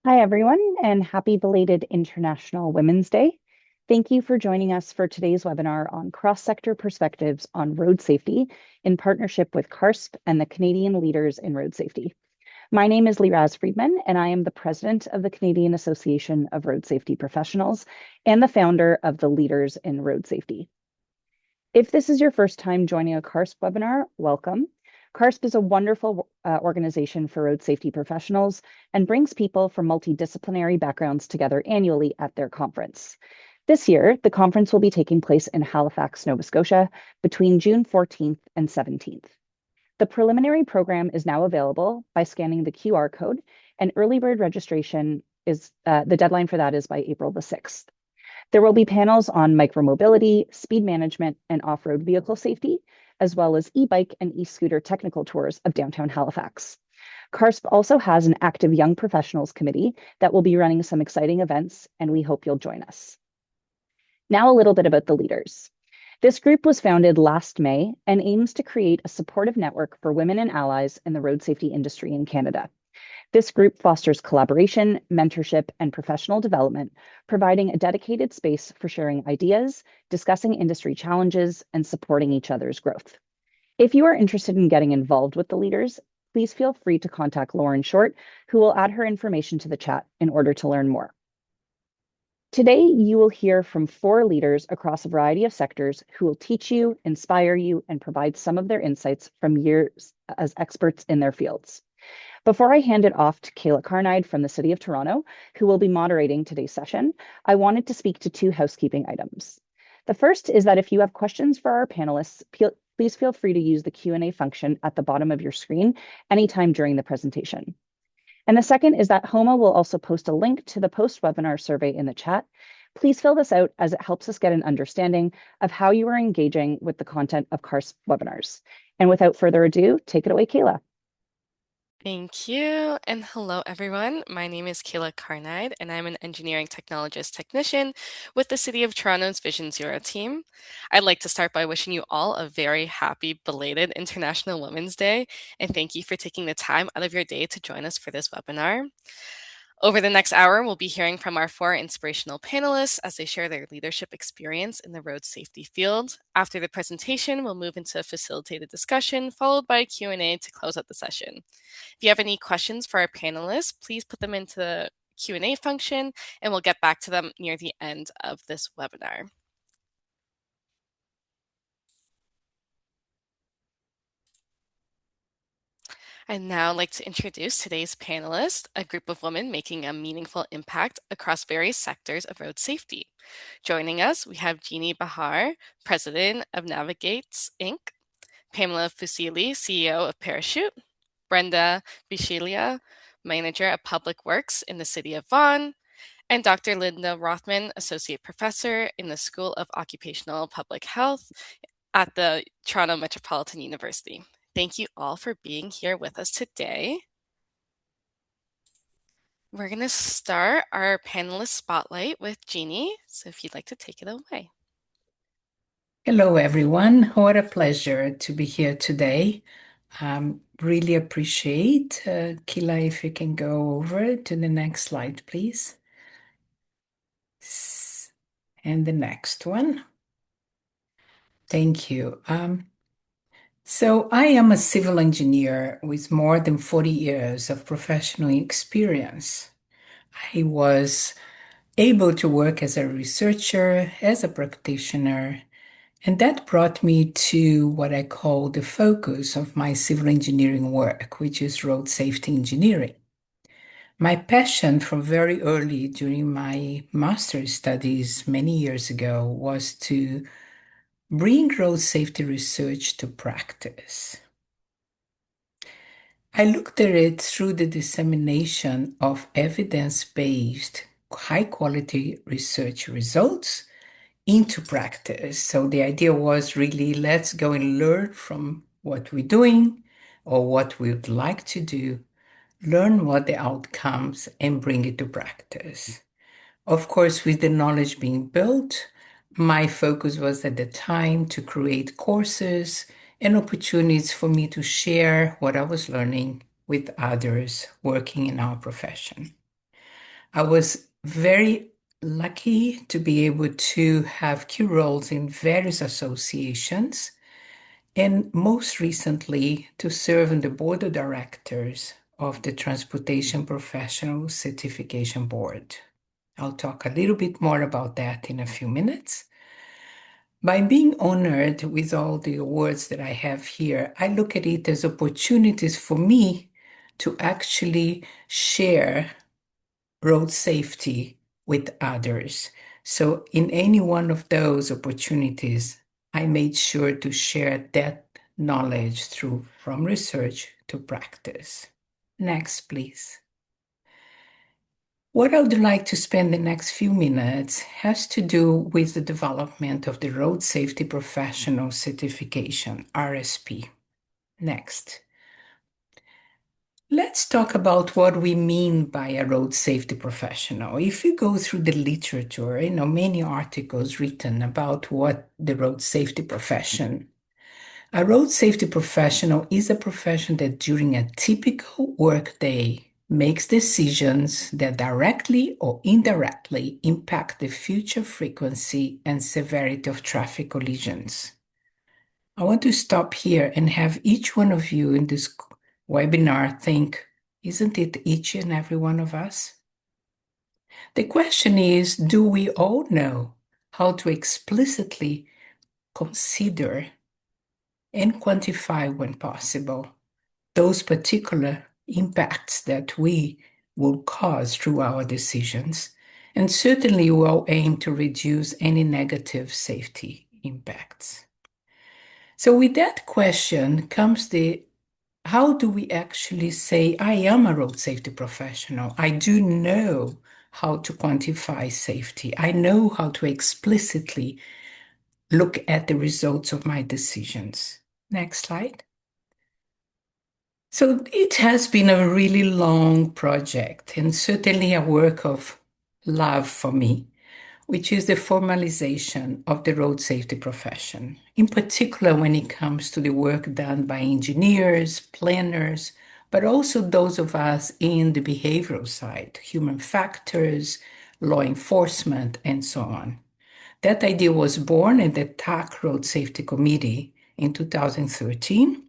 Hi, everyone, and happy belated International Women's Day. Thank you for joining us for today's webinar on cross-sector perspectives on road safety in partnership with CARSP and the Canadian Leaders in Road Safety. My name is Raz Friedman, and I am the president of the Canadian Association of Road Safety Professionals and the founder of the Leaders in Road Safety. If this is your first time joining a CARSP webinar, welcome. CARSP is a wonderful organization for road safety professionals and brings people from multidisciplinary backgrounds together annually at their conference. This year, the conference will be taking place in Halifax, Nova Scotia, between June 14th and 17th. The preliminary program is now available by scanning the QR code, and early bird registration is the deadline for that is by April the 6th. There will be panels on micromobility, speed management, and off-road vehicle safety, as well as e-bike and e-scooter technical tours of downtown Halifax. CARSP also has an active young professionals committee that will be running some exciting events, and we hope you'll join us. Now a little bit about the leaders. This group was founded last May and aims to create a supportive network for women and allies in the road safety industry in Canada. This group fosters collaboration, mentorship, and professional development, providing a dedicated space for sharing ideas, discussing industry challenges, and supporting each other's growth. If you are interested in getting involved with the leaders, please feel free to contact Lauren Short, who will add her information to the chat in order to learn more. Today, you will hear from 4 leaders across a variety of sectors who will teach you, inspire you, and provide some of their insights from years as experts in their fields. Before I hand it off to Kayla Carnide from the City of Toronto, who will be moderating today's session, I wanted to speak to 2 housekeeping items. The first is that if you have questions for our panelists, please feel free to use the Q&A function at the bottom of your screen anytime during the presentation. And the second is that HOMA will also post a link to the post-webinar survey in the chat. Please fill this out as it helps us get an understanding of how you are engaging with the content of CARS webinars. And without further ado, take it away, Kayla. Thank you, and hello everyone. My name is Kayla Carnide, and I'm an engineering technologist technician with the City of Toronto's Vision Zero team. I'd like to start by wishing you all a very happy belated International Women's Day, and thank you for taking the time out of your day to join us for this webinar. Over the next hour, we'll be hearing from our 4 inspirational panelists as they share their leadership experience in the road safety field. After the presentation, we'll move into a facilitated discussion, followed by a Q&A to close out the session. If you have any questions for our panelists, please put them into the Q&A function, and we'll get back to them near the end of this webinar. I'd now like to introduce today's panelists, a group of women making a meaningful impact across various sectors of road safety. Joining us, we have Jeannie Bahar, President of Navigates, Inc., Pamela Fusili, CEO of Parachute, Brenda Bishilia, Manager of Public Works in the City of Vaughan, and Dr. Linda Rothman, Associate Professor in the School of Occupational Public Health at the Toronto Metropolitan University. Thank you all for being here with us today. We're going to start our panelist spotlight with Jeannie. So if you'd like to take it away. Hello, everyone. What a pleasure to be here today. Really appreciate. Kila, if you can go over to the next slide, please. And the next one. Thank you. So I am a civil engineer with more than 40 years of professional experience. I was able to work as a researcher, as a practitioner, and that brought me to what I call the focus of my civil engineering work, which is road safety engineering. My passion from very early during my master's studies many years ago was to bring road safety research to practice. I looked at it through the dissemination of evidence-based, high-quality research results into practice. So the idea was really let's go and learn from what we're doing or what we would like to do, learn what the outcomes, and bring it to practice. Of course, with the knowledge being built, my focus was at the time to create courses and opportunities for me to share what I was learning with others working in our profession. I was very lucky to be able to have key roles in various associations, and most recently to serve on the board of directors of the Transportation Professional Certification Board. I'll talk a little bit more about that in a few minutes. By being honored with all the awards that I have here, I look at it as opportunities for me to actually share road safety with others. So, in any one of those opportunities, I made sure to share that knowledge through from research to practice. Next, please. What I would like to spend the next few minutes has to do with the development of the Road Safety Professional Certification, RSP. Next. Let's talk about what we mean by a road safety professional. If you go through the literature, many articles written about what the road safety profession. A road safety professional is a profession that during a typical workday makes decisions that directly or indirectly impact the future frequency and severity of traffic collisions. I want to stop here and have each one of you in this webinar think, isn't it each and every one of us? The question is, do we all know how to explicitly consider and quantify when possible those particular impacts that we will cause through our decisions? And certainly we'll aim to reduce any negative safety impacts. So with that question comes the how do we actually say, I am a road safety professional? I do know how to quantify safety. I know how to explicitly look at the results of my decisions. Next slide. So it has been a really long project and certainly a work of love for me, which is the formalization of the road safety profession, in particular when it comes to the work done by engineers, planners, but also those of us in the behavioral side, human factors, law enforcement, and so on. That idea was born in the TAC Road Safety Committee in 2013,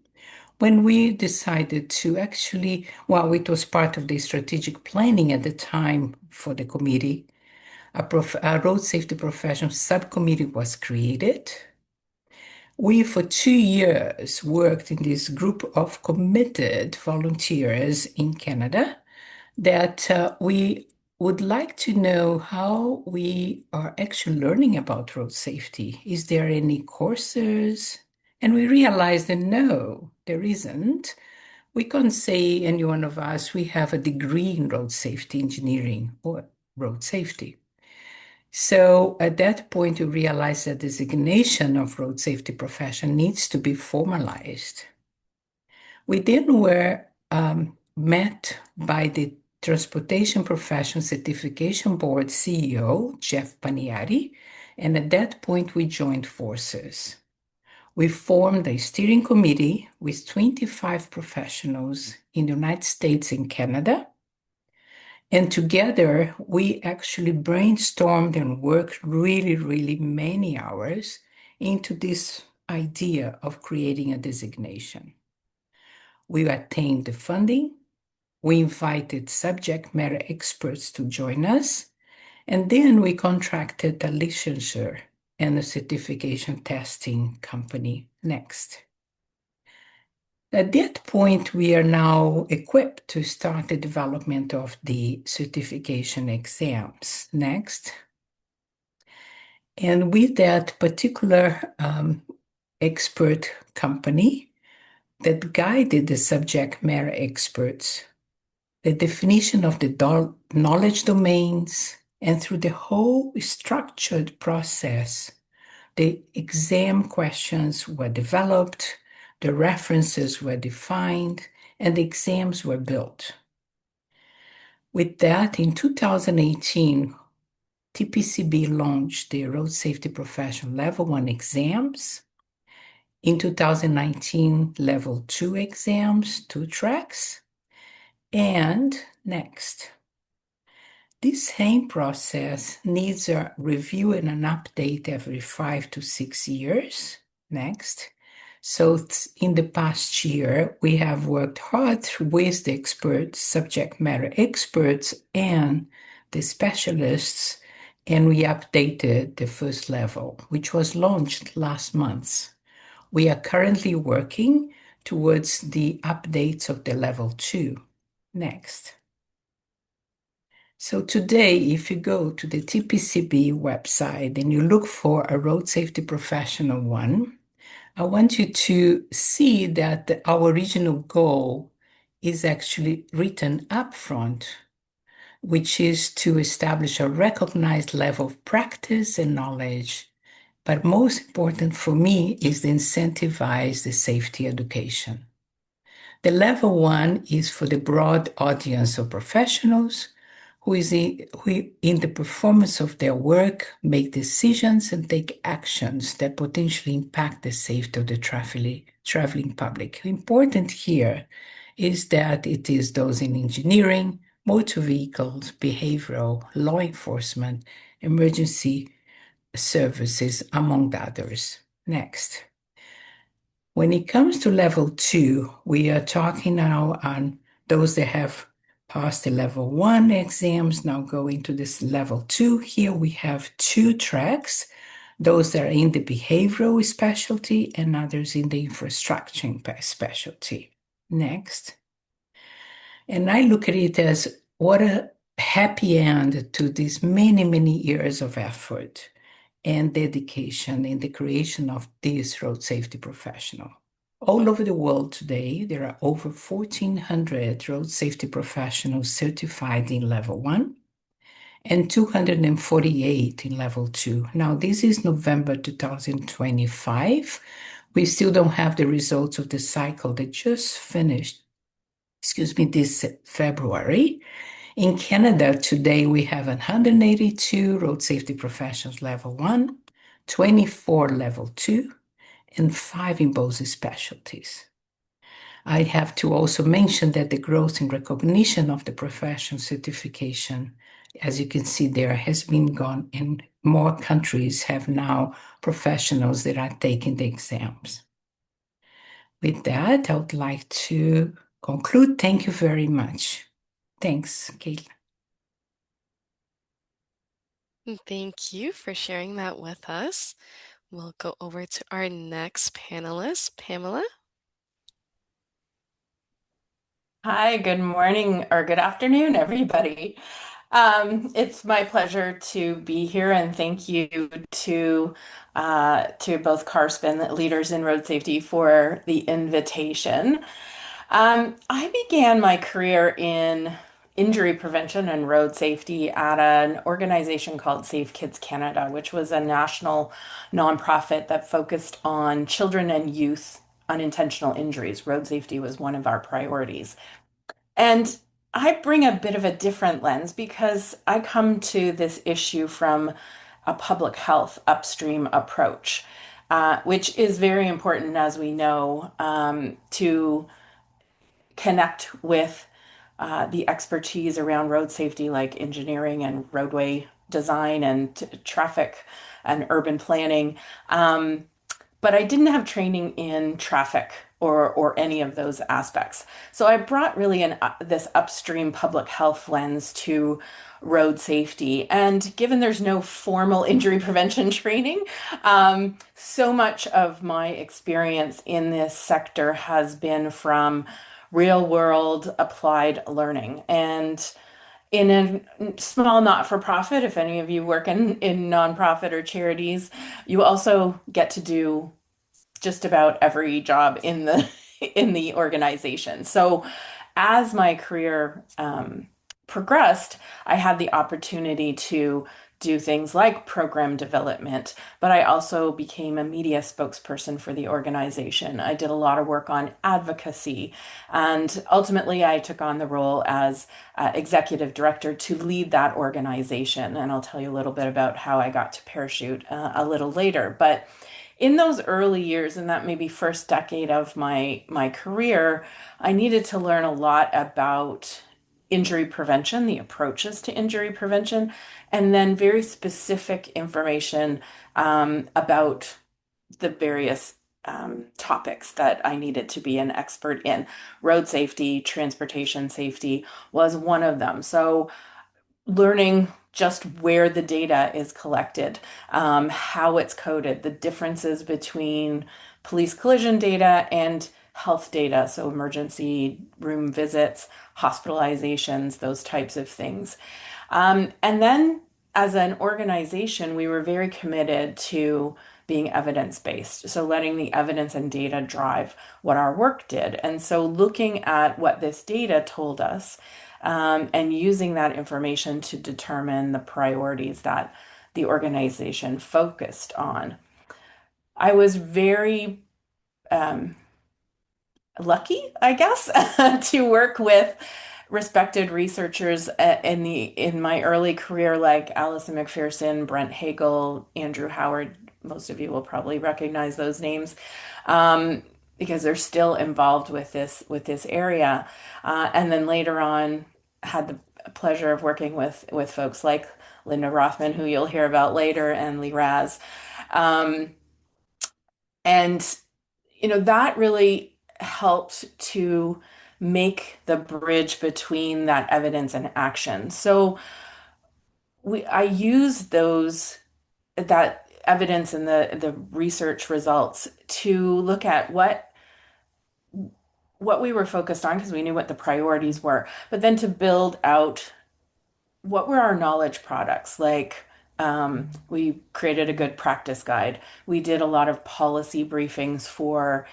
when we decided to actually, well, it was part of the strategic planning at the time for the committee. A road safety professional subcommittee was created. We, for 2 years, worked in this group of committed volunteers in Canada that we would like to know how we are actually learning about road safety. Is there any courses? And we realized that no, there isn't. We can't say any one of us, we have a degree in road safety engineering or road safety. So at that point, we realized that designation of road safety profession needs to be formalized. We then were met by the Transportation Profession Certification Board CEO, Jeff Paniari, and at that point, we joined forces. We formed a steering committee with 25 professionals in the United States and Canada. And together, we actually brainstormed and worked really, really many hours into this idea of creating a designation. We attained the funding. We invited subject matter experts to join us. And then we contracted a licensure and a certification testing company next. At that point, we are now equipped to start the development of the certification exams. Next. And with that particular expert company that guided the subject matter experts, the definition of the knowledge domains, and through the whole structured process, the exam questions were developed, the references were defined, and the exams were built. With that, in 2018, TPCB launched the Road Safety Professional Level 1 exams. In 2019, Level 2 exams, 2 tracks. And next, This same process needs a review and an update every 5 to 6 years. Next. So in the past year, we have worked hard with the experts, subject matter experts, and the specialists, and we updated the first level, which was launched last month. We are currently working towards the updates of the level 2. Next. So today, if you go to the TPCB website and you look for a road safety professional one, I want you to see that our original goal is actually written up front, which is to establish a recognized level of practice and knowledge. But most important for me is to incentivize the safety education. The level 1 is for the broad audience of professionals who in the performance of their work make decisions and take actions that potentially impact the safety of the traveling public. Important here is that it is those in engineering, motor vehicles, behavioral, law enforcement, emergency services, among others. Next. When it comes to level 2, we are talking now on those that have passed the level 1 exams, now going to this level 2. Here we have 2 tracks, those that are in the behavioral specialty and others in the infrastructure specialty. Next. And I look at it as what a happy end to these many, many years of effort and dedication in the creation of this road safety professional. All over the world today, there are over 1,400 road safety professionals certified in level 1 and 248 in level 2. Now, this is November 2025. We still don't have the results of the cycle that just finished, this February. In Canada today, we have 182 road safety professionals level 1, 24 level 2, and 5 in both specialties. I have to also mention that the growth in recognition of the professional certification, as you can see there, has been gone, and more countries have now professionals that are taking the exams. With that, I would like to conclude. Thank you very much. Thanks, Kayla. Thank you for sharing that with us. We'll go over to our next panelist, Pamela. Hi, good morning or good afternoon, everybody. It's my pleasure to be here, and thank you to both CARSP and the Leaders in Road Safety for the invitation. I began my career in injury prevention and road safety at an organization called Safe Kids Canada, which was a national nonprofit that focused on children and youth unintentional injuries. Road safety was one of our priorities. And I bring a bit of a different lens because I come to this issue from a public health upstream approach, which is very important, as we know, to connect with the expertise around road safety, like engineering and roadway design and traffic and urban planning. But I didn't have training in traffic or any of those aspects. So I brought really this upstream public health lens to road safety. And given there's no formal injury prevention training, so much of my experience in this sector has been from real world applied learning. And in a small not-for-profit, if any of you work in nonprofit or charities, you also get to do just about every job in the in the organization. So as my career progressed, I had the opportunity to do things like program development, but I also became a media spokesperson for the organization. I did a lot of work on advocacy, and ultimately I took on the role as executive director to lead that organization. And I'll tell you a little bit about how I got to parachute a little later. But in those early years, in that maybe first decade of my career, I needed to learn a lot about injury prevention, the approaches to injury prevention, and then very specific information about the various topics that I needed to be an expert in. Road safety, transportation safety was one of them. So learning just where the data is collected, how it's coded, the differences between police collision data and health data, so emergency room visits, hospitalizations, those types of things. And then as an organization, we were very committed to being evidence-based. So letting the evidence and data drive what our work did. And so looking at what this data told us, and using that information to determine the priorities that the organization focused on. I was very lucky, I guess, to work with respected researchers in my early career, like Alison McPherson, Brent Hagel, Andrew Howard. Most of you will probably recognize those names because they're still involved with this area. And then later on, had the pleasure of working with folks like Linda Rothman, who you'll hear about later, and Lee Raz. And that really helped to make the bridge between that evidence and action. So I use that evidence and the research results to look at what we were focused on because we knew what the priorities were, but then to build out what were our knowledge products. Like we created a good practice guide. We did a lot of policy briefings for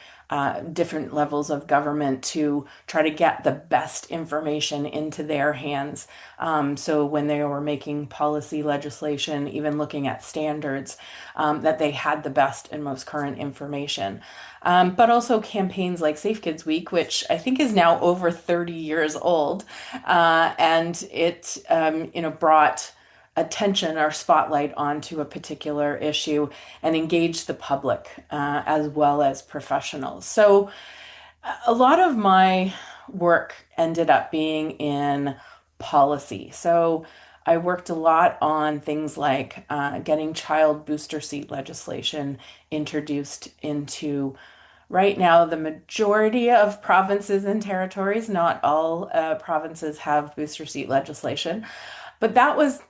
different levels of government to try to get the best information into their hands. So when they were making policy legislation, even looking at standards, that they had the best and most current information. But also campaigns like Safe Kids Week, which I think is now over 30 years old. And it, brought attention or spotlight onto a particular issue and engage the public as well as professionals. So a lot of my work ended up being in policy. So I worked a lot on things like getting child booster seat legislation introduced into right now the majority of provinces and territories. Not all provinces have booster seat legislation, but that was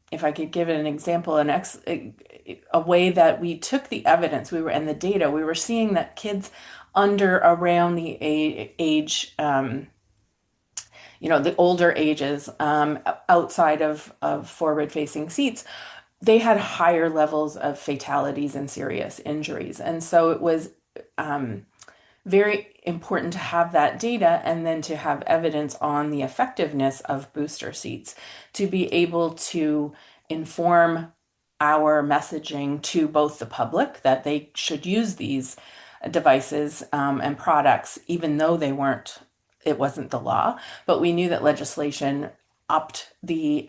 if I could give it an example, a way that we took the evidence and the data. We were seeing that kids under around the age, the older ages, outside of forward-facing seats, they had higher levels of fatalities and serious injuries. And so it was very important to have that data and then to have evidence on the effectiveness of booster seats to be able to inform our messaging to both the public that they should use these devices and products, even though it wasn't the law, but we knew that legislation upped the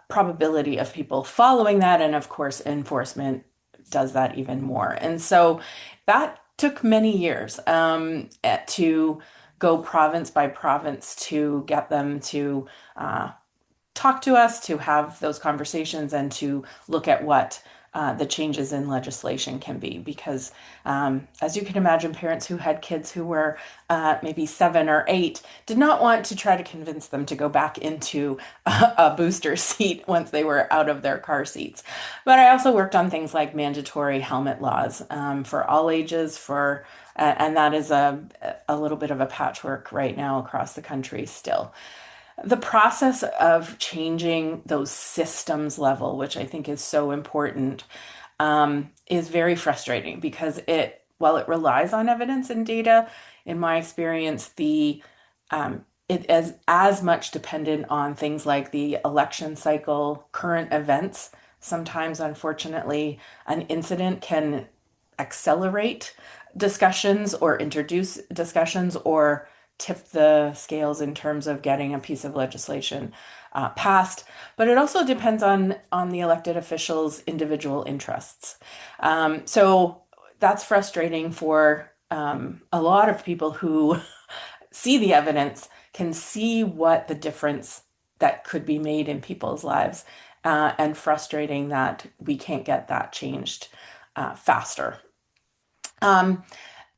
probability of people following that. And of course, enforcement does that even more. And so that took many years to go province by province to get them to talk to us, to have those conversations, and to look at what the changes in legislation can be. Because as you can imagine, parents who had kids who were maybe 7 or 8 did not want to try to convince them to go back into a booster seat once they were out of their car seats. But I also worked on things like mandatory helmet laws for all ages, and that is a little bit of a patchwork right now across the country still. The process of changing those systems level, which I think is so important, is very frustrating because while it relies on evidence and data, in my experience, it is as much dependent on things like the election cycle, current events. Sometimes, unfortunately, an incident can accelerate discussions or introduce discussions or tip the scales in terms of getting a piece of legislation passed, but it also depends on the elected officials' individual interests. So that's frustrating for a lot of people who see the evidence, can see what the difference that could be made in people's lives, and frustrating that we can't get that changed faster. Um,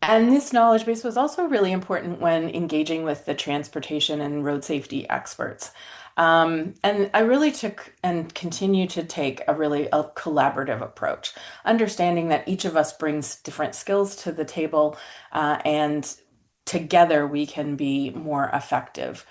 and this knowledge base was also really important when engaging with the transportation and road safety experts. And I really took and continue to take a collaborative approach, understanding that each of us brings different skills to the table, and together we can be more effective.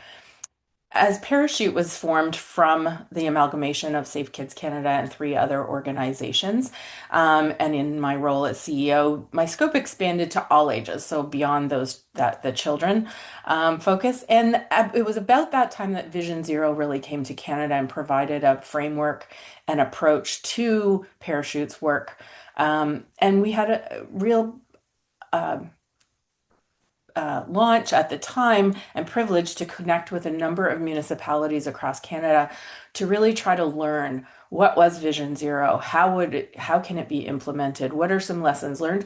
As Parachute was formed from the amalgamation of Safe Kids Canada and 3 other organizations, and in my role as CEO, my scope expanded to all ages, so beyond those that the children focus. And it was about that time that Vision Zero really came to Canada and provided a framework and approach to Parachute's work. And we had a real launch at the time and privilege to connect with a number of municipalities across Canada to really try to learn what was Vision Zero, how can it be implemented, what are some lessons learned,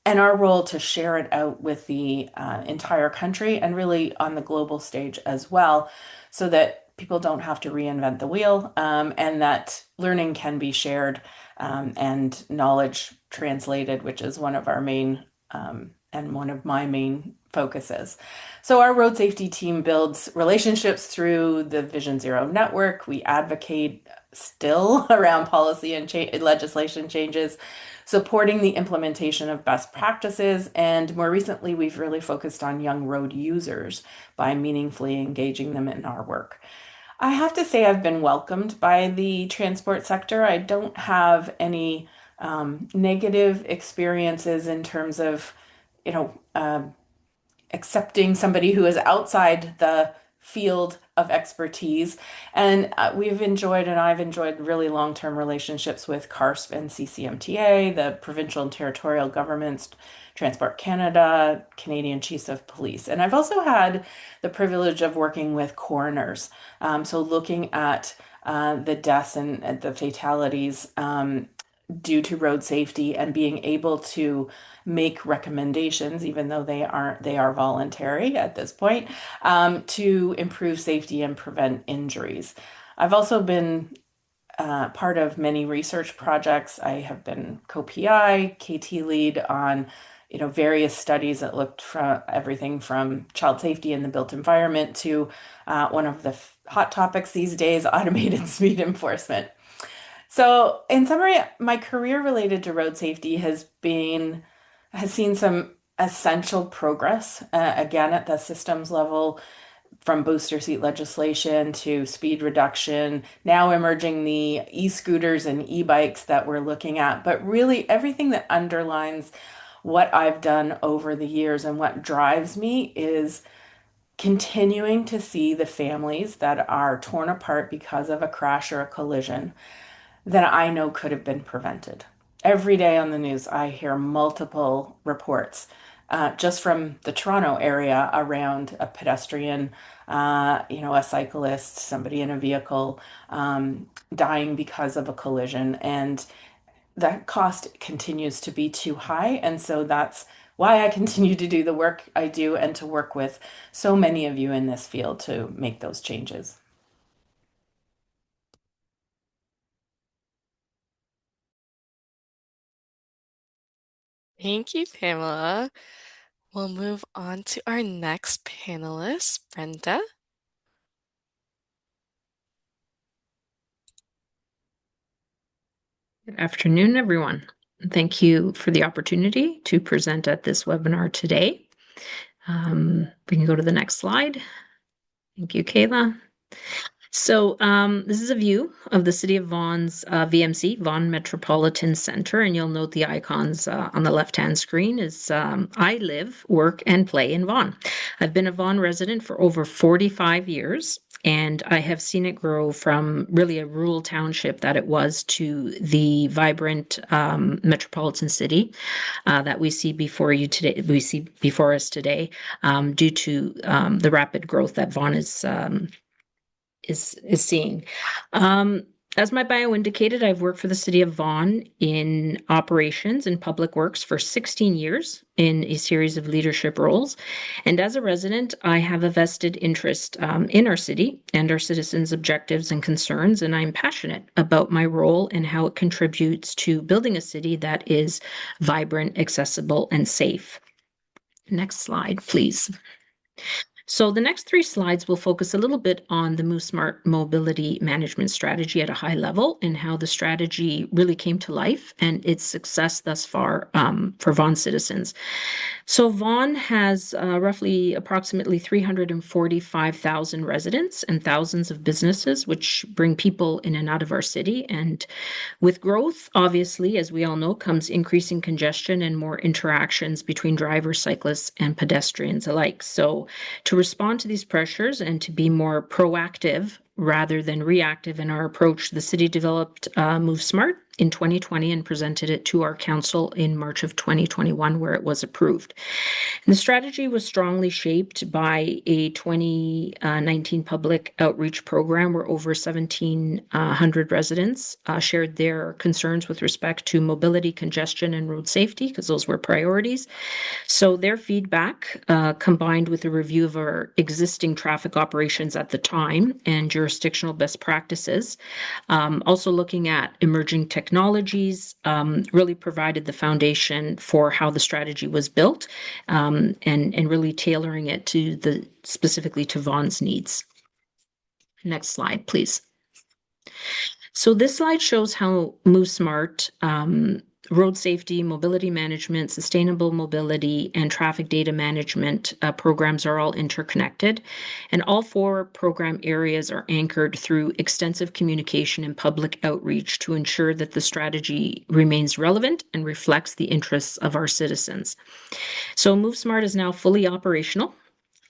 and our role to share it out with the entire country and really on the global stage as well, so that people don't have to reinvent the wheel, and that learning can be shared, and knowledge translated, which is one of our main and one of my main focuses. So our road safety team builds relationships through the Vision Zero network. We advocate still around policy and legislation changes, supporting the implementation of best practices. And more recently, we've really focused on young road users by meaningfully engaging them in our work. I have to say I've been welcomed by the transport sector. I don't have any negative experiences in terms of, you know, accepting somebody who is outside the field of expertise. And I've enjoyed really long-term relationships with CARSP and CCMTA, the provincial and territorial governments, Transport Canada, Canadian Chiefs of Police. And I've also had the privilege of working with coroners. So looking at the deaths and the fatalities due to road safety and being able to make recommendations, even though they are voluntary at this point, to improve safety and prevent injuries. I've also been part of many research projects. I have been co-PI, KT lead on various studies that looked from everything from child safety in the built environment to one of the hot topics these days, automated speed enforcement. So, in summary, my career related to road safety has seen some essential progress, again at the systems level, from booster seat legislation to speed reduction, now emerging the e-scooters and e-bikes that we're looking at, but really everything that underlines what I've done over the years and what drives me is continuing to see the families that are torn apart because of a crash or a collision that I know could have been prevented. Every day on the news, I hear multiple reports, just from the Toronto area around a pedestrian, a cyclist, somebody in a vehicle, dying because of a collision. And that cost continues to be too high. And so that's why I continue to do the work I do and to work with so many of you in this field to make those changes. Thank you, Pamela. We'll move on to our next panelist, Brenda. Good afternoon, everyone. Thank you for the opportunity to present at this webinar today. We can go to the next slide. Thank you, Kayla. So this is a view of the City of Vaughan's VMC, Vaughan Metropolitan Center, and you'll note the icons on the left-hand screen is I live, work, and play in Vaughan. I've been a Vaughan resident for over 45 years, and I have seen it grow from really a rural township that it was to the vibrant metropolitan city that we see before you today. We see before us today, due to the rapid growth that Vaughan is seeing. As my bio indicated, I've worked for the City of Vaughan in operations and public works for 16 years in a series of leadership roles. And as a resident, I have a vested interest in our city and our citizens' objectives and concerns. And I'm passionate about my role and how it contributes to building a city that is vibrant, accessible, and safe. Next slide, please. So the next 3 slides will focus a little bit on the Move Smart mobility management strategy at a high level and how the strategy really came to life and its success thus far for Vaughan citizens. So Vaughan has roughly approximately 345,000 residents and thousands of businesses, which bring people in and out of our city. And with growth, obviously, as we all know, comes increasing congestion and more interactions between drivers, cyclists, and pedestrians alike. So to respond to these pressures and to be more proactive rather than reactive in our approach, the city developed Move Smart in 2020 and presented it to our council in March of 2021, where it was approved. And the strategy was strongly shaped by a 2019 public outreach program where over 1,700 residents shared their concerns with respect to mobility, congestion, and road safety, because those were priorities. So their feedback, combined with a review of our existing traffic operations at the time and jurisdictional best practices, also looking at emerging technologies, really provided the foundation for how the strategy was built, and really tailoring it to specifically to Vaughan's needs. Next slide, please. So this slide shows how Move Smart, road safety, mobility management, sustainable mobility, and traffic data management programs are all interconnected. And all 4 program areas are anchored through extensive communication and public outreach to ensure that the strategy remains relevant and reflects the interests of our citizens. So Move Smart is now fully operational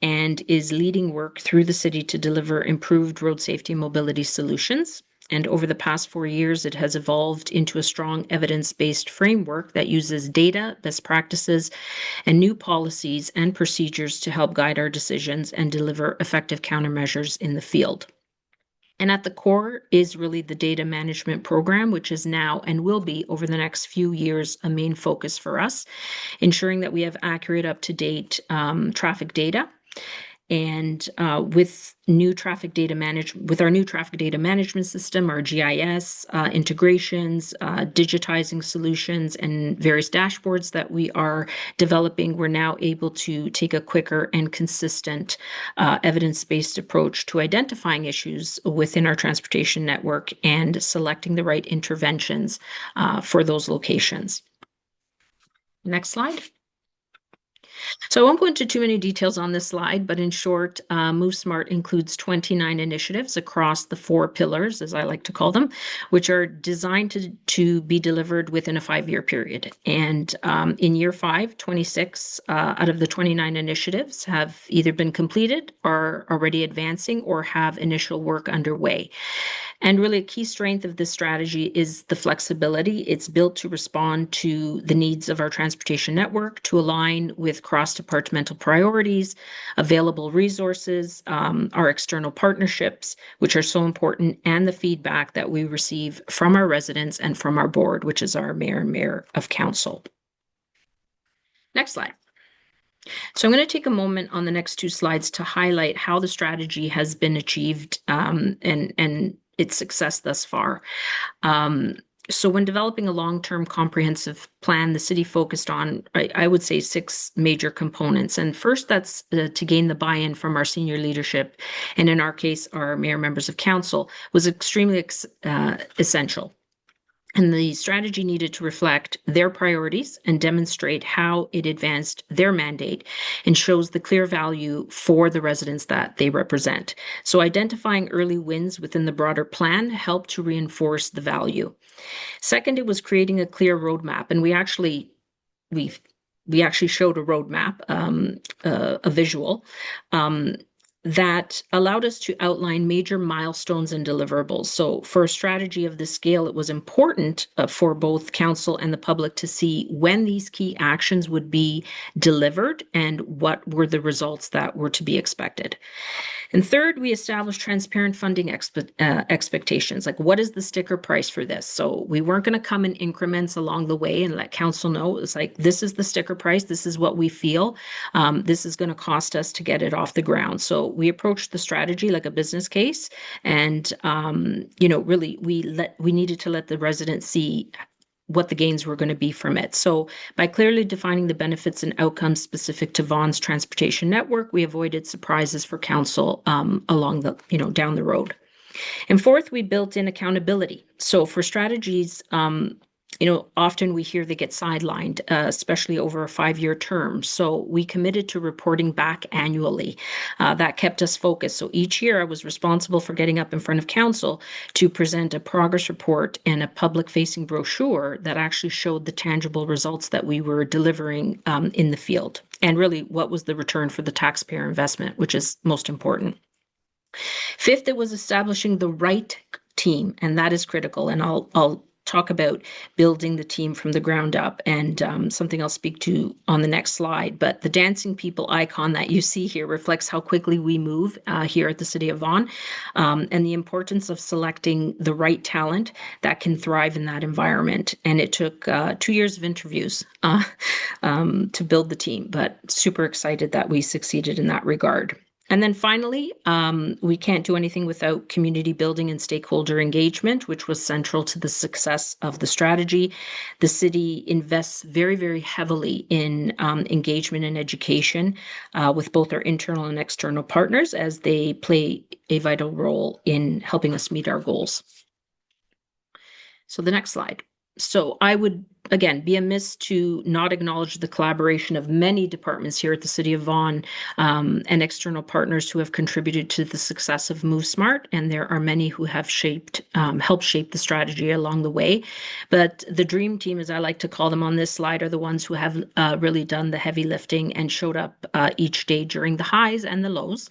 and is leading work through the city to deliver improved road safety mobility solutions. And over the past 4 years, it has evolved into a strong evidence-based framework that uses data, best practices, and new policies and procedures to help guide our decisions and deliver effective countermeasures in the field. And at the core is really the data management program, which is now and will be over the next few years a main focus for us, ensuring that we have accurate, up-to-date traffic data. And with our new traffic data management system, our GIS integrations, digitizing solutions, and various dashboards that we are developing, we're now able to take a quicker and consistent evidence-based approach to identifying issues within our transportation network and selecting the right interventions for those locations. Next slide. So I won't go into too many details on this slide, but in short, Move Smart includes 29 initiatives across the 4 pillars, as I like to call them, which are designed to be delivered within a 5-year period. And in year 5, 26 out of the 29 initiatives have either been completed or already advancing or have initial work underway. And really a key strength of this strategy is the flexibility. It's built to respond to the needs of our transportation network, to align with cross-departmental priorities, available resources, our external partnerships, which are so important, and the feedback that we receive from our residents and from our board, which is our mayor and mayor of council. Next slide. So I'm going to take a moment on the next 2 slides to highlight how the strategy has been achieved and its success thus far. So when developing a long-term comprehensive plan, the city focused on, I would say, 6 major components. And first, that's to gain the buy-in from our senior leadership, and in our case, our mayor, members of council, was extremely essential. And the strategy needed to reflect their priorities and demonstrate how it advanced their mandate and shows the clear value for the residents that they represent. So identifying early wins within the broader plan helped to reinforce the value. Second, it was creating a clear roadmap, and we actually showed a roadmap, a visual, that allowed us to outline major milestones and deliverables. So for a strategy of this scale, it was important for both council and the public to see when these key actions would be delivered and what were the results that were to be expected. And third, we established transparent funding expectations. Like, what is the sticker price for this? So we weren't going to come in increments along the way and let council know. It was like, this is the sticker price. This is what we feel. This is going to cost us to get it off the ground. So we approached the strategy like a business case, and really we needed to let the residents see what the gains were going to be from it. So by clearly defining the benefits and outcomes specific to Vaughan's transportation network, we avoided surprises for council along the, down the road. And fourth, we built in accountability. So for strategies, often we hear they get sidelined, especially over a 5-year term. So we committed to reporting back annually. That kept us focused. So each year I was responsible for getting up in front of council to present a progress report and a public-facing brochure that actually showed the tangible results that we were delivering in the field. And really, what was the return for the taxpayer investment, which is most important. Fifth, it was establishing the right team, and that is critical. And I'll talk about building the team from the ground up, and something I'll speak to on the next slide. But the dancing people icon that you see here reflects how quickly we move here at the City of Vaughan, and the importance of selecting the right talent that can thrive in that environment. And it took 2 years of interviews to build the team, but super excited that we succeeded in that regard. And then finally, we can't do anything without community building and stakeholder engagement, which was central to the success of the strategy. The city invests very, very heavily in engagement and education with both our internal and external partners, as they play a vital role in helping us meet our goals. So the next slide. So I would, again, be amiss to not acknowledge the collaboration of many departments here at the City of Vaughan and external partners who have contributed to the success of Move Smart. And there are many who have helped shape the strategy along the way. But the dream team, as I like to call them on this slide, are the ones who have really done the heavy lifting and showed up each day during the highs and the lows.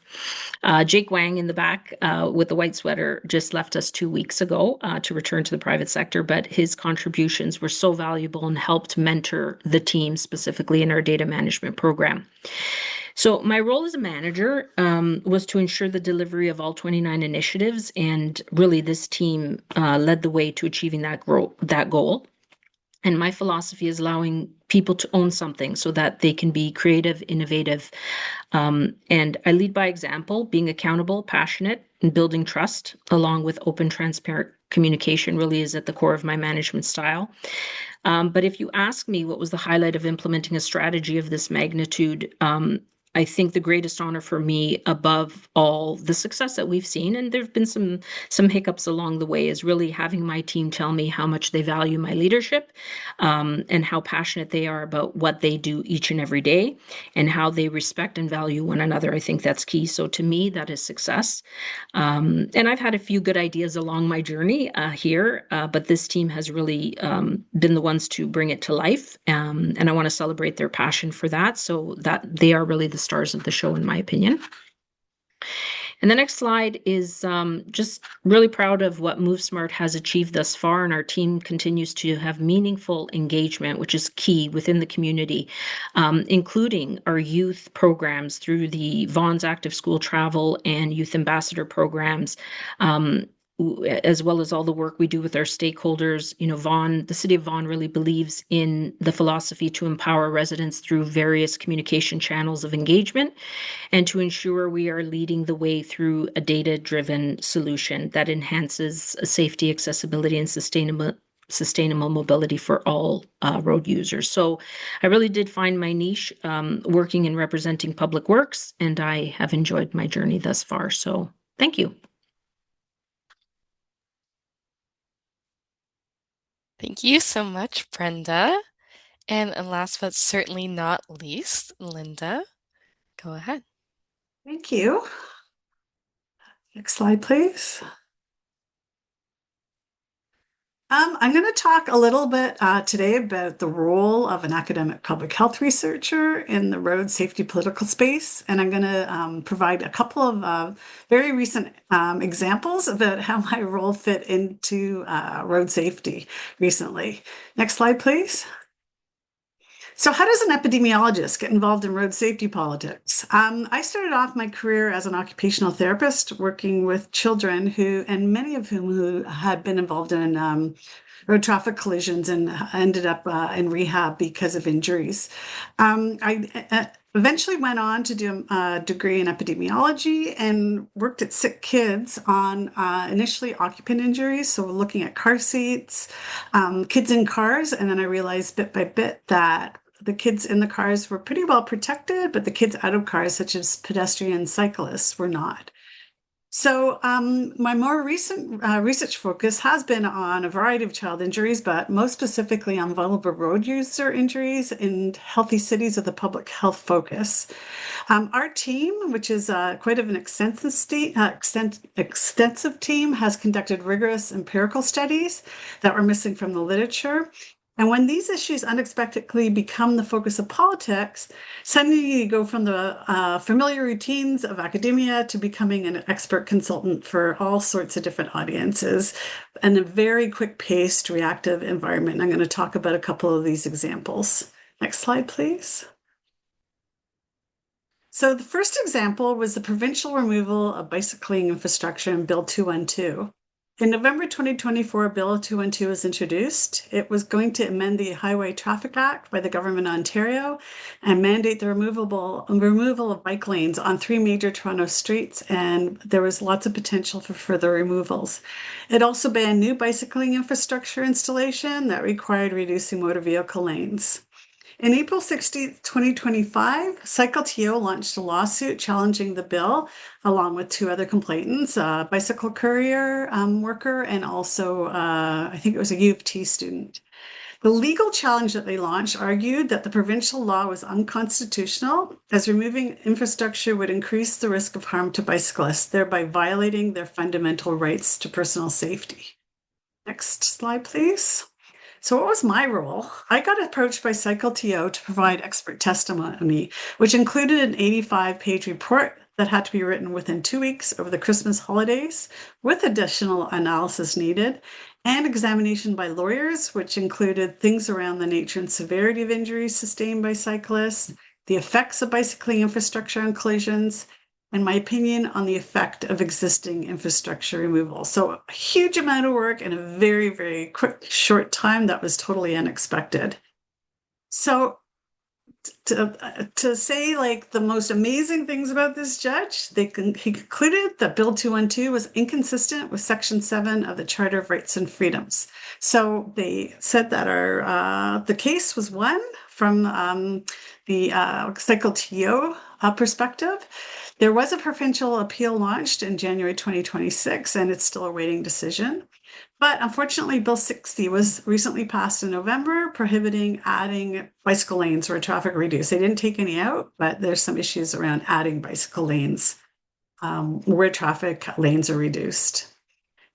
Jake Wang in the back with the white sweater just left us 2 weeks ago to return to the private sector, but his contributions were so valuable and helped mentor the team, specifically in our data management program. So my role as a manager was to ensure the delivery of all 29 initiatives, and really this team led the way to achieving that goal. And my philosophy is allowing people to own something so that they can be creative, innovative. And I lead by example, being accountable, passionate, and building trust, along with open, transparent communication really is at the core of my management style. But if you ask me what was the highlight of implementing a strategy of this magnitude, I think the greatest honor for me, above all the success that we've seen, and there've been some hiccups along the way, is really having my team tell me how much they value my leadership, and how passionate they are about what they do each and every day, and how they respect and value one another. I think that's key. So to me, that is success. And I've had a few good ideas along my journey here, but this team has really been the ones to bring it to life, and I want to celebrate their passion for that, so that they are really the stars of the show, in my opinion. And the next slide is just really proud of what MoveSmart has achieved thus far, and our team continues to have meaningful engagement, which is key within the community, including our youth programs through the Vaughan's Active School Travel and Youth Ambassador programs, as well as all the work we do with our stakeholders. The City of Vaughan really believes in the philosophy to empower residents through various communication channels of engagement, and to ensure we are leading the way through a data-driven solution that enhances safety, accessibility, and sustainable mobility for all road users. So I really did find my niche working and representing public works, and I have enjoyed my journey thus far. So thank you. Thank you so much, Brenda. And last but certainly not least, Linda, go ahead. Thank you. Next slide, please. I'm going to talk a little bit today about the role of an academic public health researcher in the road safety political space. And I'm going to provide a couple of very recent examples about how my role fit into road safety recently. Next slide, please. So how does an epidemiologist get involved in road safety politics? I started off my career as an occupational therapist working with children and many of whom who had been involved in road traffic collisions and ended up in rehab because of injuries. I eventually went on to do a degree in epidemiology and worked at sick kids on initially occupant injuries, so looking at car seats, kids in cars, and then I realized bit by bit that the kids in the cars were pretty well protected, but the kids out of cars, such as pedestrians, cyclists, were not. So my more recent research focus has been on a variety of child injuries, but most specifically on vulnerable road user injuries in healthy cities with a public health focus. Our team, which is quite of an extensive team, has conducted rigorous empirical studies that were missing from the literature. And when these issues unexpectedly become the focus of politics, suddenly you go from the familiar routines of academia to becoming an expert consultant for all sorts of different audiences in a very quick-paced, reactive environment. And I'm going to talk about a couple of these examples. Next slide, please. So the first example was the provincial removal of bicycling infrastructure in Bill 212. In November 2024, Bill 212 was introduced. It was going to amend the Highway Traffic Act by the Government of Ontario and mandate the removal of bike lanes on 3 major Toronto streets, and there was lots of potential for further removals. It also banned new bicycling infrastructure installation that required reducing motor vehicle lanes. In April 16th, 2025, CycleTO launched a lawsuit challenging the bill, along with 2 other complainants, a bicycle courier worker and also, I think it was a U of T student. The legal challenge that they launched argued that the provincial law was unconstitutional, as removing infrastructure would increase the risk of harm to bicyclists, thereby violating their fundamental rights to personal safety. Next slide, please. So what was my role? I got approached by CycleTO to provide expert testimony, which included an 85-page report that had to be written within 2 weeks over the Christmas holidays, with additional analysis needed, and examination by lawyers, which included things around the nature and severity of injuries sustained by cyclists, the effects of bicycling infrastructure on collisions, and my opinion on the effect of existing infrastructure removal. So a huge amount of work in a very, very quick, short time that was totally unexpected. So to say like the most amazing things about this judge, he concluded that Bill 212 was inconsistent with Section 7 of the Charter of Rights and Freedoms. So they said that the case was won from the CycleTO perspective. There was a provincial appeal launched in January 2026, and it's still awaiting decision. But unfortunately, Bill 60 was recently passed in November, prohibiting adding bicycle lanes where traffic reduced. They didn't take any out, but there's some issues around adding bicycle lanes where traffic lanes are reduced.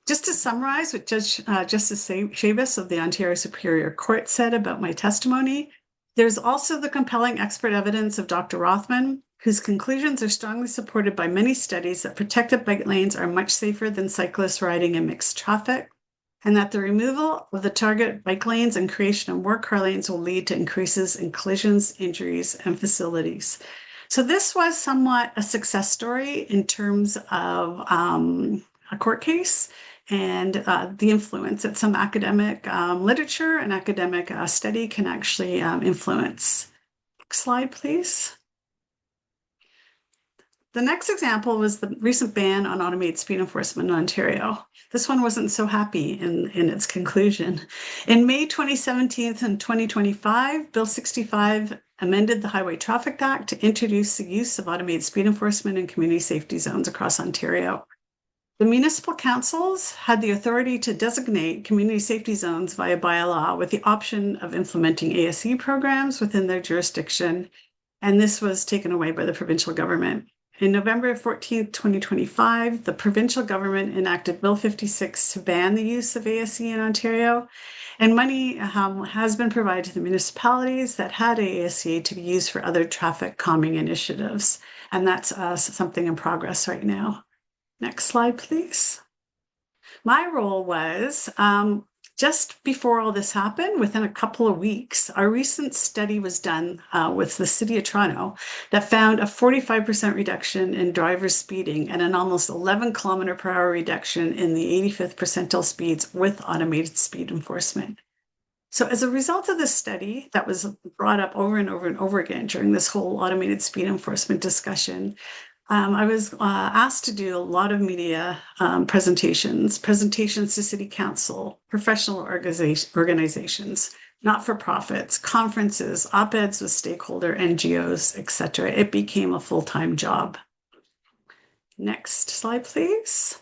Just to summarize what Justice Chavis of the Ontario Superior Court said about my testimony, there's also the compelling expert evidence of Dr. Rothman, whose conclusions are strongly supported by many studies that protected bike lanes are much safer than cyclists riding in mixed traffic, and that the removal of the target bike lanes and creation of more car lanes will lead to increases in collisions, injuries, and facilities. So this was somewhat a success story in terms of a court case and the influence that some academic literature and academic study can actually influence. Next slide, please. The next example was the recent ban on automated speed enforcement in Ontario. This one wasn't so happy in its conclusion. In May 2017 and 2025, Bill 65 amended the Highway Traffic Act to introduce the use of automated speed enforcement in community safety zones across Ontario. The municipal councils had the authority to designate community safety zones via bylaw with the option of implementing ASE programs within their jurisdiction, and this was taken away by the provincial government. In November 14th, 2025, the provincial government enacted Bill 56 to ban the use of ASE in Ontario, and money has been provided to the municipalities that had ASE to be used for other traffic calming initiatives, and that's something in progress right now. Next slide, please. My role was just before all this happened, within a couple of weeks, our recent study was done with the City of Toronto that found a 45% reduction in driver speeding and an almost 11 km/h reduction in the 85th percentile speeds with automated speed enforcement. So as a result of this study that was brought up over and over and over again during this whole automated speed enforcement discussion, I was asked to do a lot of media presentations to City Council, professional organizations, not-for-profits, conferences, op-eds with stakeholder NGOs, etc. It became a full-time job. Next slide, please.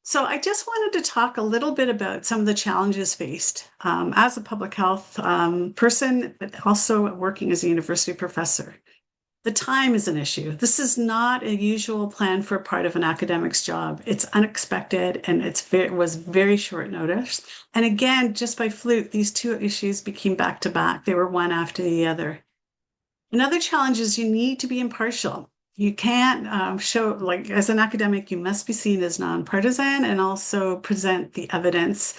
So I just wanted to talk a little bit about some of the challenges faced as a public health person, but also working as a university professor. The time is an issue. This is not a usual plan for a part of an academic's job. It's unexpected and it was very short notice. And again, just by fluke, these two issues became back to back. They were one after the other. Another challenge is you need to be impartial. You can't show, like, as an academic, you must be seen as nonpartisan and also present the evidence.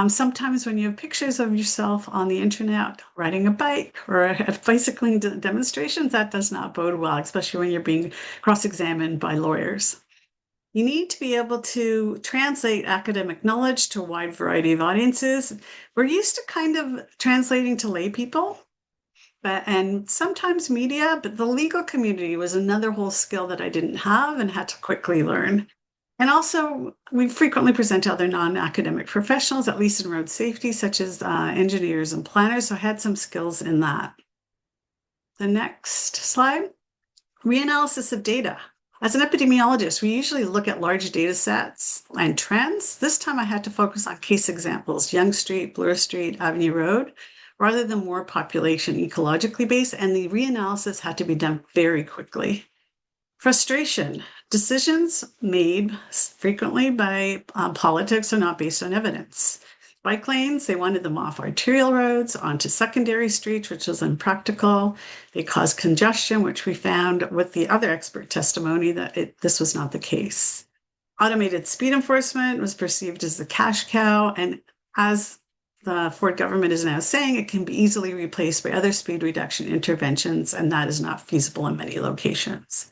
Sometimes when you have pictures of yourself on the internet riding a bike or at bicycling demonstrations, that does not bode well, especially when you're being cross-examined by lawyers. You need to be able to translate academic knowledge to a wide variety of audiences. We're used to kind of translating to lay people, and sometimes media, but the legal community was another whole skill that I didn't have and had to quickly learn. And also, we frequently present to other non-academic professionals, at least in road safety, such as engineers and planners, so I had some skills in that. The next slide, reanalysis of data. As an epidemiologist, we usually look at large data sets and trends. This time I had to focus on case examples, Yonge Street, Bloor Street, Avenue Road, rather than more population ecologically based, and the reanalysis had to be done very quickly. Frustration. Decisions made frequently by politics are not based on evidence. Bike lanes, they wanted them off arterial roads onto secondary streets, which was impractical. They caused congestion, which we found with the other expert testimony that this was not the case. Automated speed enforcement was perceived as the cash cow, and as the Ford government is now saying, it can be easily replaced by other speed reduction interventions, and that is not feasible in many locations.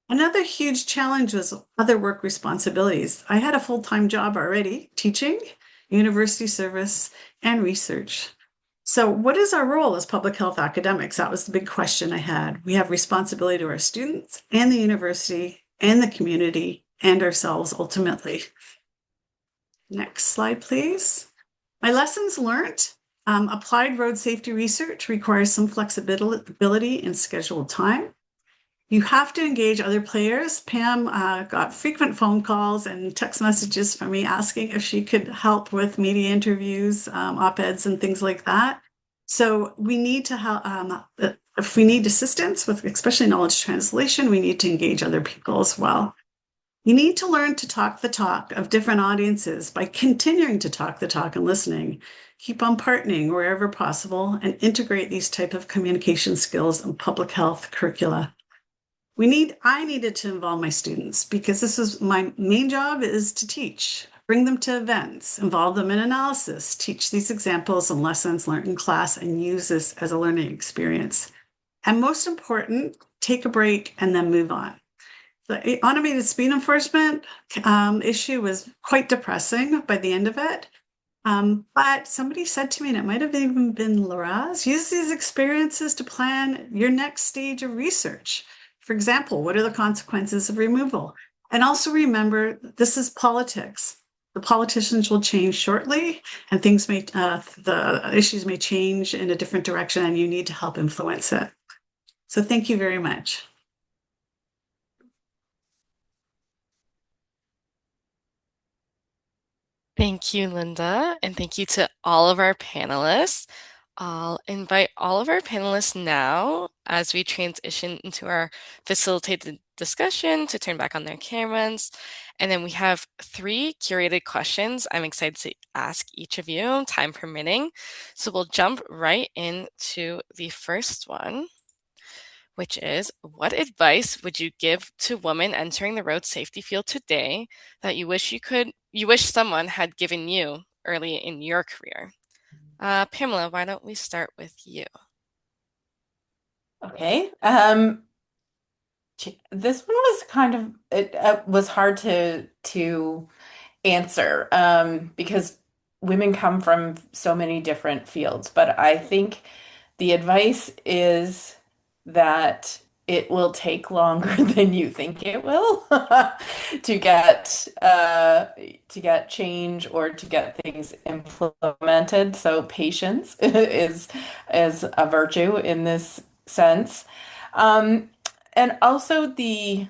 Another huge challenge was other work responsibilities. I had a full-time job already, teaching, university service, and research. So what is our role as public health academics? That was the big question I had. We have responsibility to our students and the university and the community and ourselves ultimately. Next slide, please. My lessons learned, applied road safety research requires some flexibility in scheduled time. You have to engage other players. Pam got frequent phone calls and text messages from me asking if she could help with media interviews, op-eds and things like that. So we need to help, if we need assistance with especially knowledge translation, we need to engage other people as well. You need to learn to talk the talk of different audiences by continuing to talk the talk and listening. Keep on partnering wherever possible and integrate these type of communication skills in public health curricula. I needed to involve my students because this is my main job is to teach, bring them to events, involve them in analysis, teach these examples and lessons learned in class and use this as a learning experience. And most important, take a break and then move on. The automated speed enforcement issue was quite depressing by the end of it. But somebody said to me, and it might have even been Laraz, use these experiences to plan your next stage of research. For example, what are the consequences of removal? And also remember, this is politics. The politicians will change shortly, and the issues may change in a different direction, and you need to help influence it. So thank you very much. Thank you, Linda, and thank you to all of our panelists. I'll invite all of our panelists now as we transition into our facilitated discussion to turn back on their cameras. And then we have 3 curated questions I'm excited to ask each of you, time permitting. So we'll jump right into the first one, which is, what advice would you give to women entering the road safety field today that you wish someone had given you early in your career? Pamela, why don't we start with you? Okay. This one was kind of it was hard to answer because women come from so many different fields. But I think the advice is that it will take longer than you think it will to get change or to get things implemented. So patience is a virtue in this sense. Um, and also the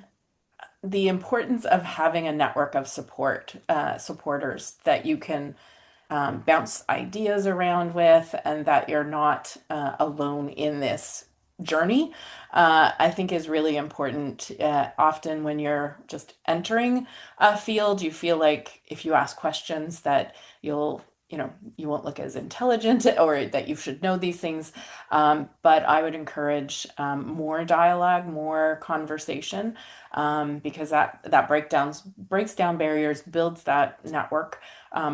importance of having a network of supporters that you can bounce ideas around with, and that you're not alone in this journey, I think is really important. Often when you're just entering a field, you feel like if you ask questions that you won't look as intelligent or that you should know these things. But I would encourage more dialogue, more conversation, because that breaks down barriers, builds that network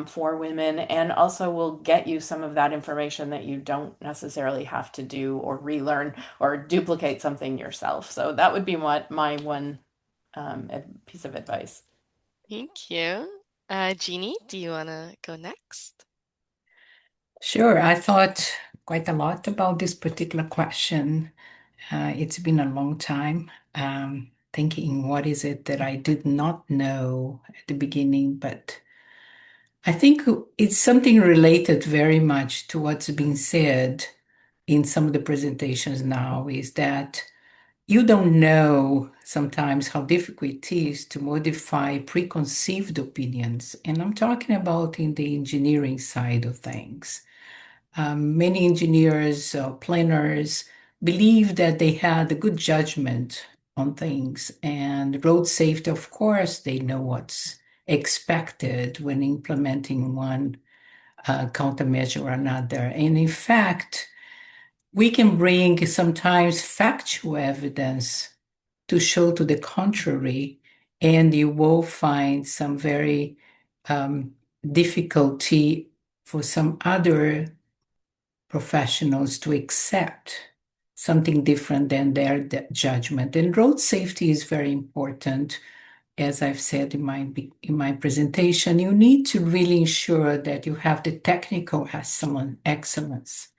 for women, and also will get you some of that information that you don't necessarily have to do or relearn or duplicate something yourself. So that would be my one piece of advice. Thank you. Jeannie, do you want to go next? Sure, I thought quite a lot about this particular question. It's been a long time thinking, what is it that I did not know at the beginning? But I think it's something related very much to what's been said in some of the presentations now, is that you don't know sometimes how difficult it is to modify preconceived opinions. And I'm talking about in the engineering side of things. Many engineers, planners believe that they had a good judgment on things. And road safety, of course, they know what's expected when implementing one countermeasure or another. And in fact, we can bring sometimes factual evidence to show to the contrary, and you will find some very difficulty for some other professionals to accept something different than their judgment. And road safety is very important. As I've said in my presentation, you need to really ensure that you have the technical excellence.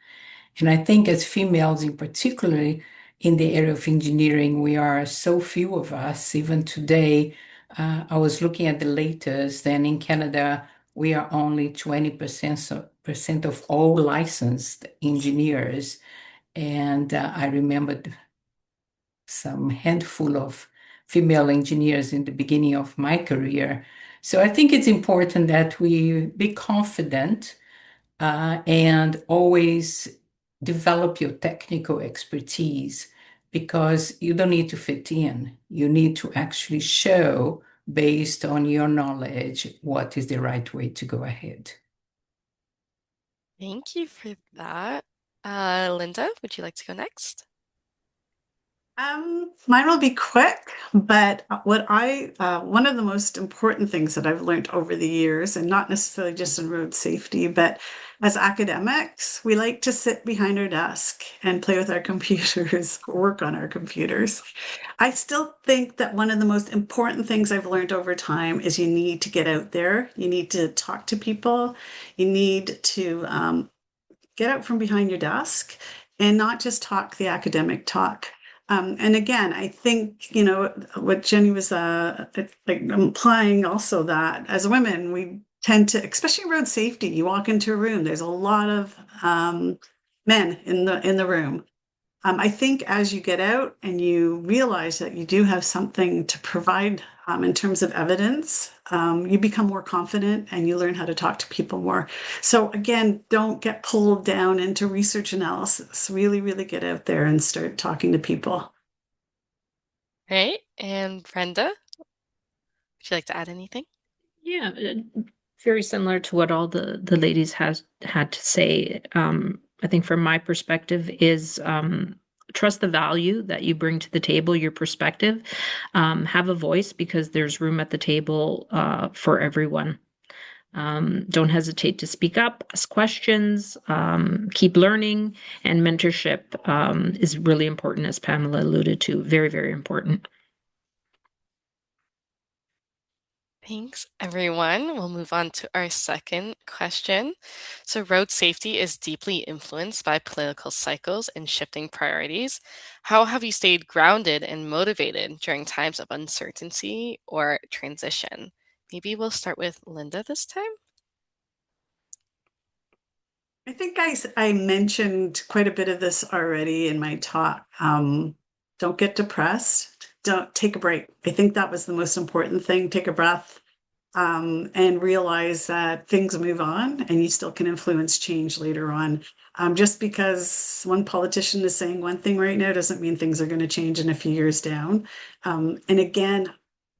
And I think as females in particularly in the area of engineering, we are so few of us. Even today, I was looking at the latest, and in Canada, we are only 20% of all licensed engineers. And I remembered some handful of female engineers in the beginning of my career. So I think it's important that we be confident and always develop your technical expertise, because you don't need to fit in. You need to actually show, based on your knowledge, what is the right way to go ahead. Thank you for that. Linda, would you like to go next? Mine will be quick, but one of the most important things that I've learned over the years, and not necessarily just in road safety, but as academics, we like to sit behind our desk and play with our computers, work on our computers. I still think that one of the most important things I've learned over time is you need to get out there. You need to talk to people. You need to get out from behind your desk and not just talk the academic talk. And again, I think, what Jenny was like implying also, that as women, we tend to, especially road safety, you walk into a room, there's a lot of men in the room. I think as you get out and you realize that you do have something to provide in terms of evidence. You become more confident and you learn how to talk to people more. So again, don't get pulled down into research analysis. Really, really get out there and start talking to people. Right. And Brenda, would you like to add anything? Yeah, very similar to what all the ladies has had to say. I think from my perspective is trust the value that you bring to the table, your perspective. Have a voice because there's room at the table for everyone. Don't hesitate to speak up, ask questions, keep learning, and mentorship is really important, as Pamela alluded to. Very, very important. Thanks, everyone. We'll move on to our second question. So, road safety is deeply influenced by political cycles and shifting priorities. How have you stayed grounded and motivated during times of uncertainty or transition? Maybe we'll start with Linda this time. I think I mentioned quite a bit of this already in my talk. Don't get depressed. Don't take a break. I think that was the most important thing. Take a breath, and realize that things move on and you still can influence change later on. Just because one politician is saying one thing right now doesn't mean things are going to change in a few years down. And again,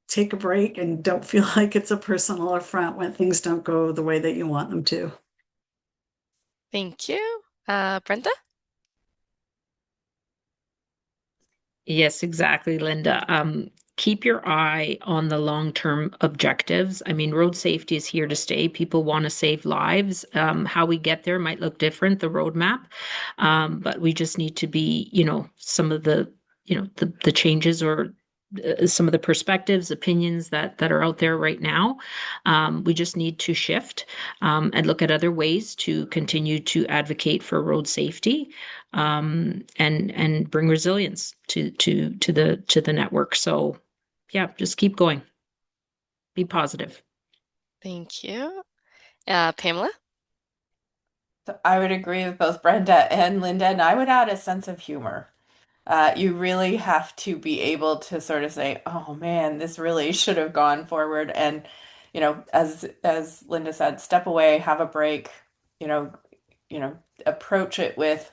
take a break and don't feel like it's a personal affront when things don't go the way that you want them to. Thank you. Brenda? Yes, exactly, Linda. Keep your eye on the long-term objectives. I mean, road safety is here to stay. People want to save lives. How we get there might look different, the roadmap, but we just need to be, some of the, the changes or some of the perspectives, opinions that are out there right now. We just need to shift and look at other ways to continue to advocate for road safety and bring resilience to the network. So, yeah, just keep going. Be positive. Thank you. Pamela? So I would agree with both Brenda and Linda, and I would add a sense of humor. You really have to be able to sort of say, "Oh man, this really should have gone forward," and as Linda said, step away, have a break. You know, approach it with,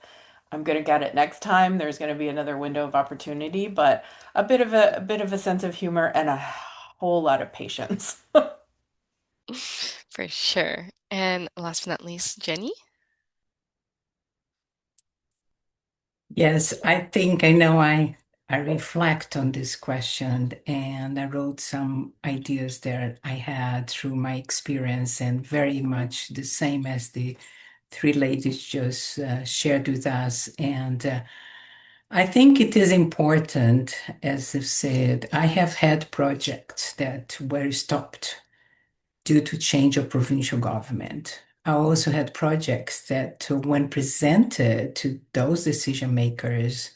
"I'm going to get it next time. There's going to be another window of opportunity," but a bit of a sense of humor and a whole lot of patience. For sure. And last but not least, Jenny? Yes, I think I know I reflect on this question and I wrote some ideas that I had through my experience and very much the same as the three ladies just shared with us. And I think it is important, as I said, I have had projects that were stopped due to change of provincial government. I also had projects that, when presented to those decision makers,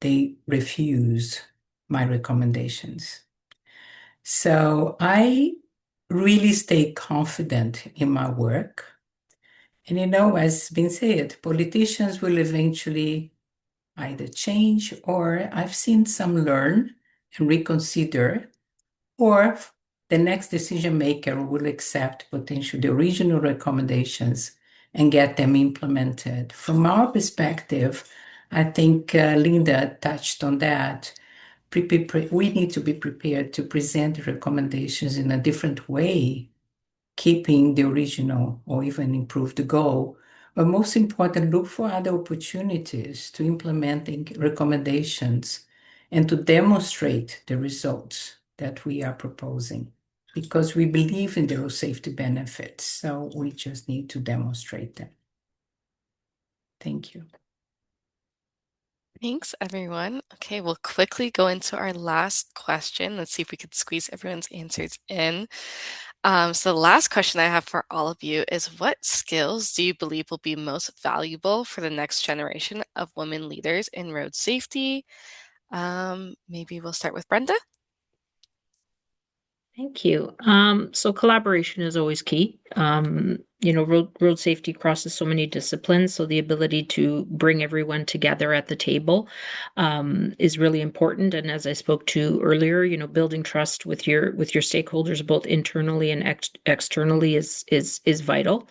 they refused my recommendations. So I really stay confident in my work. And as been said, politicians will eventually either change or I've seen some learn and reconsider, or the next decision maker will accept potentially the original recommendations and get them implemented. From our perspective, I think Linda touched on that. We need to be prepared to present the recommendations in a different way, keeping the original or even improve the goal. But most important, look for other opportunities to implement the recommendations and to demonstrate the results that we are proposing, because we believe in the road safety benefits. So we just need to demonstrate them. Thank you. Thanks, everyone. Okay, we'll quickly go into our last question. Let's see if we could squeeze everyone's answers in. So the last question I have for all of you is, what skills do you believe will be most valuable for the next generation of women leaders in road safety? Maybe we'll start with Brenda. Thank you. So collaboration is always key. road safety crosses so many disciplines, so the ability to bring everyone together at the table is really important. And as I spoke to earlier, building trust with your stakeholders, both internally and externally, is vital.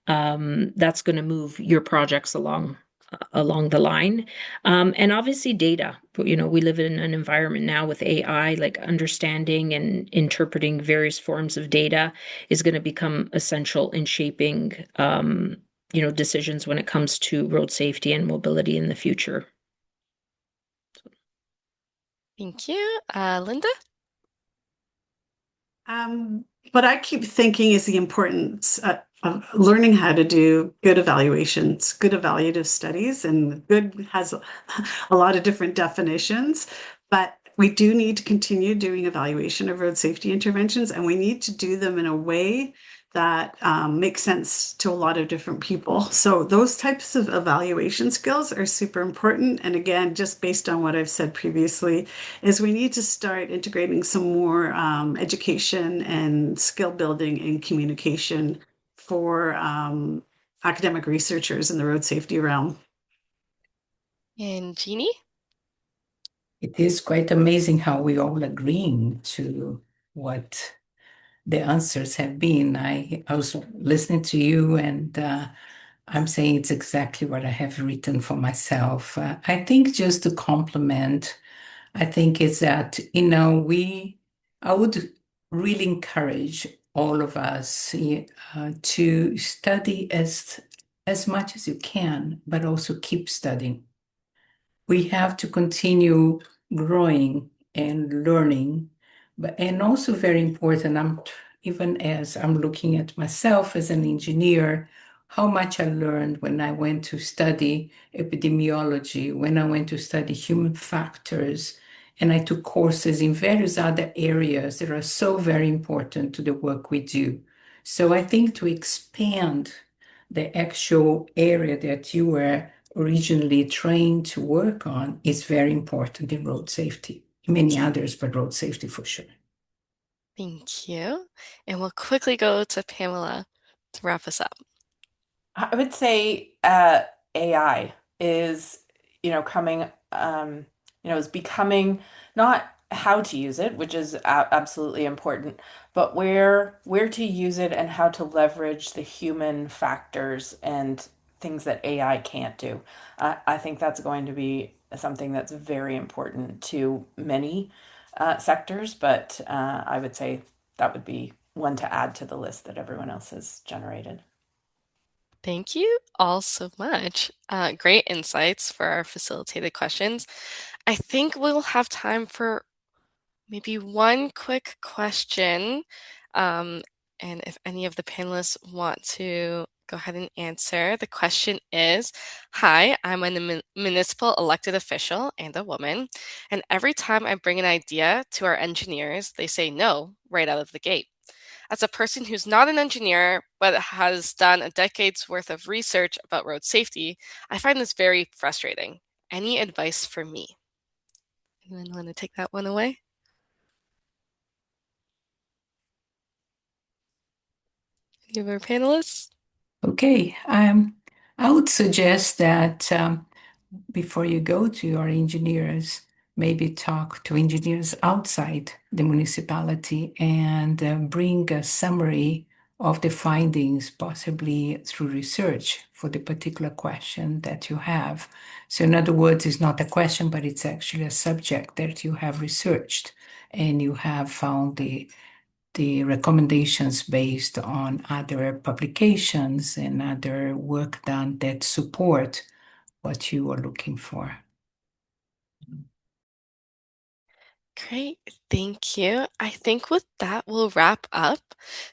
That's going to move your projects along the line. And obviously data. We live in an environment now with AI, like understanding and interpreting various forms of data is going to become essential in shaping, decisions when it comes to road safety and mobility in the future. Thank you. Linda? What I keep thinking is the importance of learning how to do good evaluations, good evaluative studies, and good has a lot of different definitions, but we do need to continue doing evaluation of road safety interventions, and we need to do them in a way that makes sense to a lot of different people. So those types of evaluation skills are super important. And again, just based on what I've said previously, is we need to start integrating some more education and skill building and communication for academic researchers in the road safety realm. And Jeannie? It is quite amazing how we all agreeing to what the answers have been. I was listening to you, and I'm saying it's exactly what I have written for myself. I think just to complement, I think is that, I would really encourage all of us to study as much as you can, but also keep studying. We have to continue growing and learning, and also very important, even as I'm looking at myself as an engineer, how much I learned when I went to study epidemiology, when I went to study human factors, and I took courses in various other areas that are so very important to the work we do. So I think to expand the actual area that you were originally trained to work on is very important in road safety. Many others, but road safety for sure. Thank you. And we'll quickly go to Pamela to wrap us up. I would say AI is, coming, is becoming not how to use it, which is absolutely important, but where to use it and how to leverage the human factors and things that AI can't do. I think that's going to be something that's very important to many sectors, but I would say that would be one to add to the list that everyone else has generated. Thank you all so much. Great insights for our facilitated questions. I think we'll have time for maybe one quick question. Um, and if any of the panelists want to go ahead and answer, the question is, hi, I'm a municipal elected official and a woman, and every time I bring an idea to our engineers, they say no right out of the gate. As a person who's not an engineer but has done a decade's worth of research about road safety, I find this very frustrating. Any advice for me? Anyone want to take that one away? Any of our panelists? Okay, I would suggest that before you go to your engineers, maybe talk to engineers outside the municipality and bring a summary of the findings, possibly through research for the particular question that you have. So, in other words, it's not a question, but it's actually a subject that you have researched and you have found the recommendations based on other publications and other work done that support what you are looking for. Great, thank you. I think with that, we'll wrap up.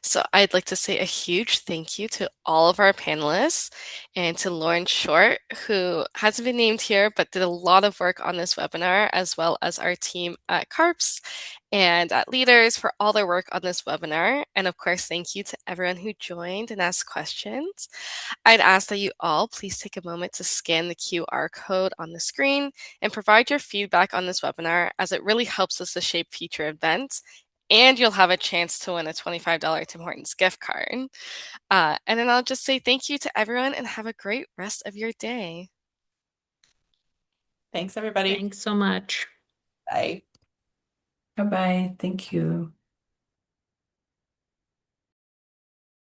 So I'd like to say a huge thank you to all of our panelists and to Lauren Short, who hasn't been named here, but did a lot of work on this webinar, as well as our team at CARPS and at LeadHERs for all their work on this webinar. And of course, thank you to everyone who joined and asked questions. I'd ask that you all please take a moment to scan the QR code on the screen and provide your feedback on this webinar, as it really helps us to shape future events and you'll have a chance to win a $25 Tim Hortons gift card. And then I'll just say thank you to everyone and have a great rest of your day. Thanks, everybody. Thanks so much. Bye. Bye-bye. Thank you.